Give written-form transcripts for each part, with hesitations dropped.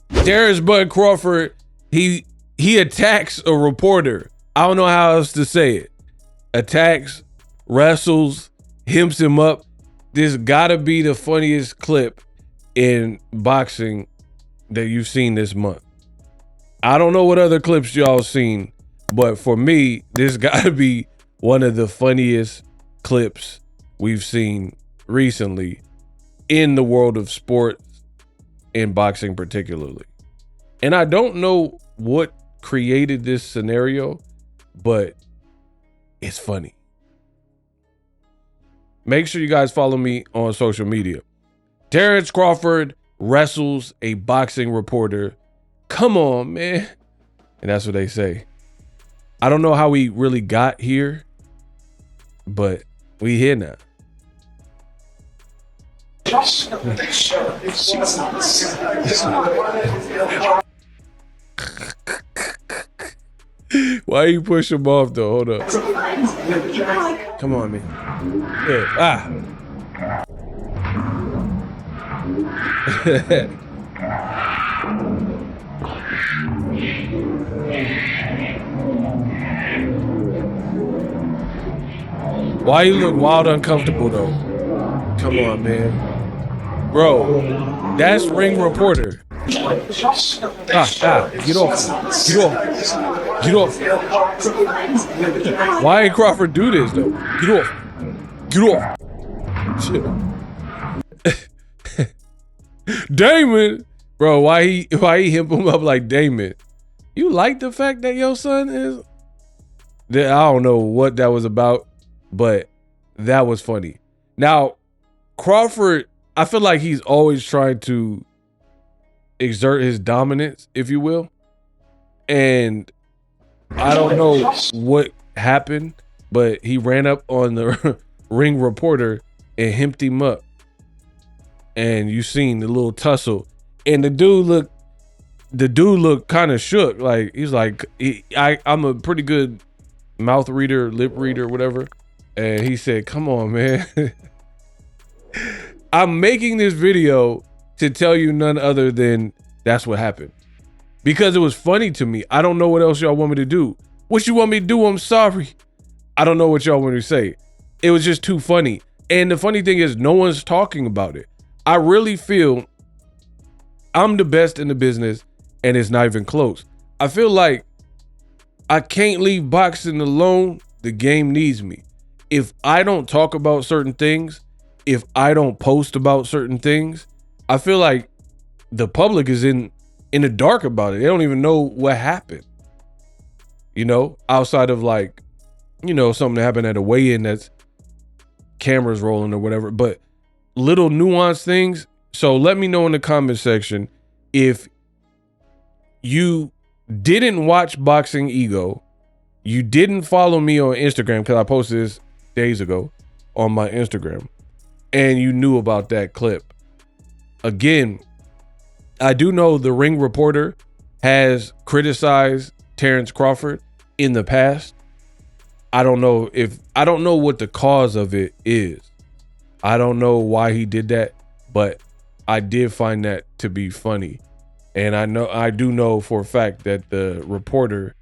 There's Bud Crawford. He attacks a reporter. I don't know how else to say it. Attacks, wrestles, himps him up. This gotta be the funniest clip in boxing that you've seen this month. I don't know what other clips y'all seen, but for me, this gotta be one of the funniest clips we've seen recently in the world of sports, in boxing particularly. And I don't know what created this scenario, but it's funny. Make sure you guys follow me on social media. Terence Crawford wrestles a boxing reporter. Come on, man. And that's what they say. I don't know how we really got here, but we here now. Why you push him off though? Hold up. Come on, man. Yeah. Why you look wild uncomfortable though? Come on, man. Bro, that's ring reporter. Get off. Get off. Why ain't Crawford do this though? Get off. Shit. Damon. Bro, why he himp him up like Damon? You like the fact that your son is? I don't know what that was about, but that was funny. Now, Crawford, I feel like he's always trying to exert his dominance, if you will. And I don't know what happened, but he ran up on the ring reporter and himped him up. And you seen the little tussle. And the dude looked kind of shook. Like, he's like, I'm a pretty good mouth reader, lip reader, whatever. And he said, come on, man. I'm making this video to tell you none other than that's what happened. Because it was funny to me. I don't know what else y'all want me to do. What you want me to do? I'm sorry. I don't know what y'all want me to say. It was just too funny. And the funny thing is, no one's talking about it. I really feel I'm the best in the business and it's not even close. I feel like I can't leave boxing alone. The game needs me. If I don't talk about certain things, if I don't post about certain things, I feel like the public is in the dark about it. They don't even know what happened. You know, outside of like, you know, something that happened at a weigh-in that's cameras rolling or whatever, but little nuanced things. So let me know in the comment section if you didn't watch Boxing Ego, you didn't follow me on Instagram, because I posted this days ago on my Instagram, and you knew about that clip. Again, I do know the ring reporter has criticized Terence Crawford in the past. I don't know what the cause of it is. I don't know why he did that, but I did find that to be funny. And I do know for a fact that the reporter,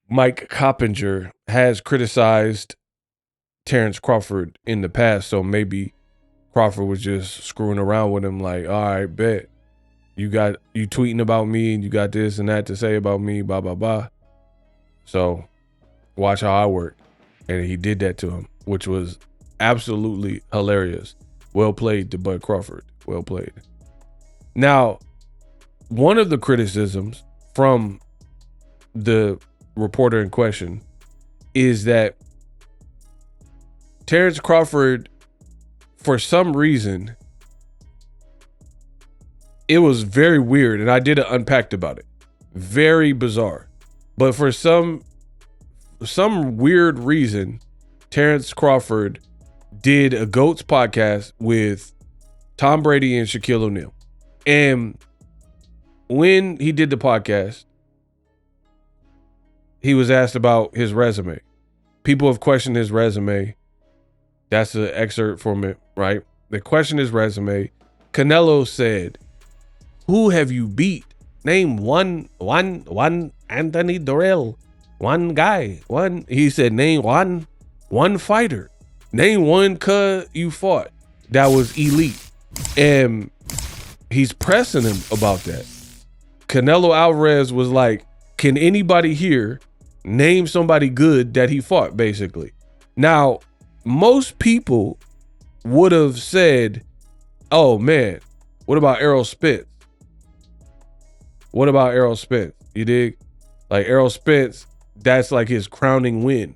Mike Coppinger, has criticized Terence Crawford in the past. So maybe Crawford was just screwing around with him like, all right, bet. You tweeting about me and you got this and that to say about me, blah, blah, blah. So watch how I work. And he did that to him, which was absolutely hilarious. Well played to Bud Crawford. Well played. Now, one of the criticisms from the reporter in question is that Terence Crawford, for some reason, it was very weird, and I did an Unpacked about it. Very bizarre. But for some weird reason, Terence Crawford did a GOATS podcast with Tom Brady and Shaquille O'Neal. And when he did the podcast, he was asked about his resume. People have questioned his resume. That's an excerpt from it, right? They questioned his resume. Canelo said, Who have you beat? Name one Anthony Durrell. One guy. He said, name one fighter. Name one cuz you fought that was elite. And he's pressing him about that. Canelo Alvarez was like, can anybody here name somebody good that he fought, basically? Now, most people would have said, oh man, what about Errol Spence? What about Errol Spence? You dig? Like Errol Spence, that's like his crowning win.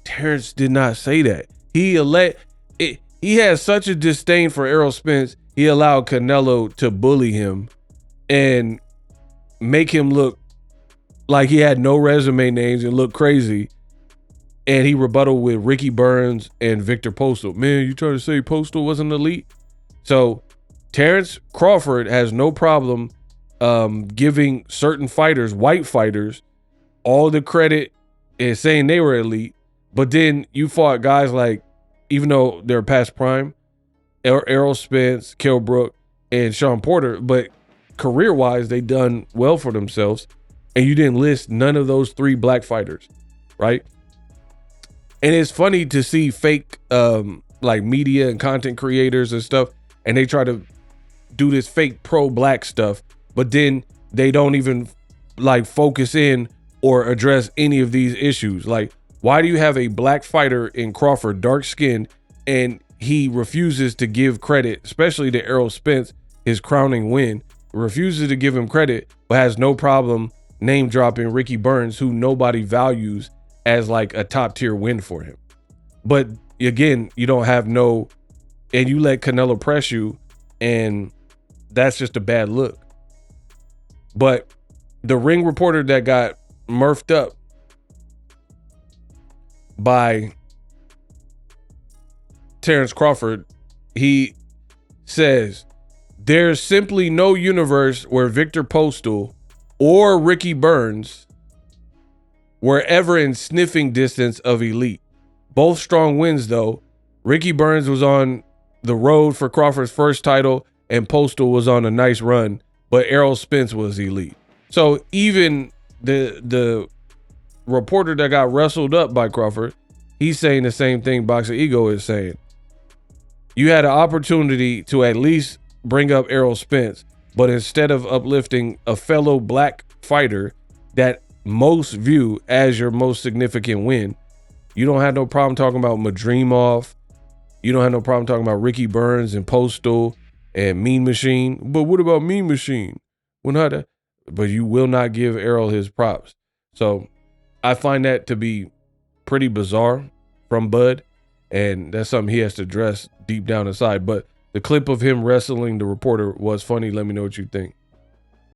Terence did not say that. He has such a disdain for Errol Spence, he allowed Canelo to bully him and make him look like he had no resume names and look crazy. And he rebutted with Ricky Burns and Victor Postal. Man, you trying to say Postal wasn't elite? So Terence Crawford has no problem giving certain fighters, white fighters, all the credit and saying they were elite. But then you fought guys like, even though they're past prime, Errol Spence, Kell Brook, and Sean Porter, but career-wise, they done well for themselves. And you didn't list none of those 3 black fighters, right? And it's funny to see fake like media and content creators and stuff, and they try to do this fake pro-black stuff, but then they don't even like focus in or address any of these issues. Like, why do you have a black fighter in Crawford, dark skinned, and he refuses to give credit, especially to Errol Spence, his crowning win, refuses to give him credit, but has no problem name dropping Ricky Burns, who nobody values as like a top tier win for him. But again, you don't have and you let Canelo press you, and that's just a bad look. But the ring reporter that got murphed up by Terence Crawford, he says, there's simply no universe where Victor Postal or Ricky Burns were ever in sniffing distance of elite. Both strong wins, though. Ricky Burns was on the road for Crawford's first title, and Postal was on a nice run, but Errol Spence was elite. So even the reporter that got wrestled up by Crawford, he's saying the same thing BOXINGEGO is saying. You had an opportunity to at least bring up Errol Spence, but instead of uplifting a fellow black fighter that most view as your most significant win, you don't have no problem talking about Madrimov. You don't have no problem talking about Ricky Burns and Postal and Mean Machine. But what about Mean Machine? But you will not give Errol his props. So I find that to be pretty bizarre from Bud, and that's something he has to address deep down inside. But the clip of him wrestling the reporter was funny. Let me know what you think.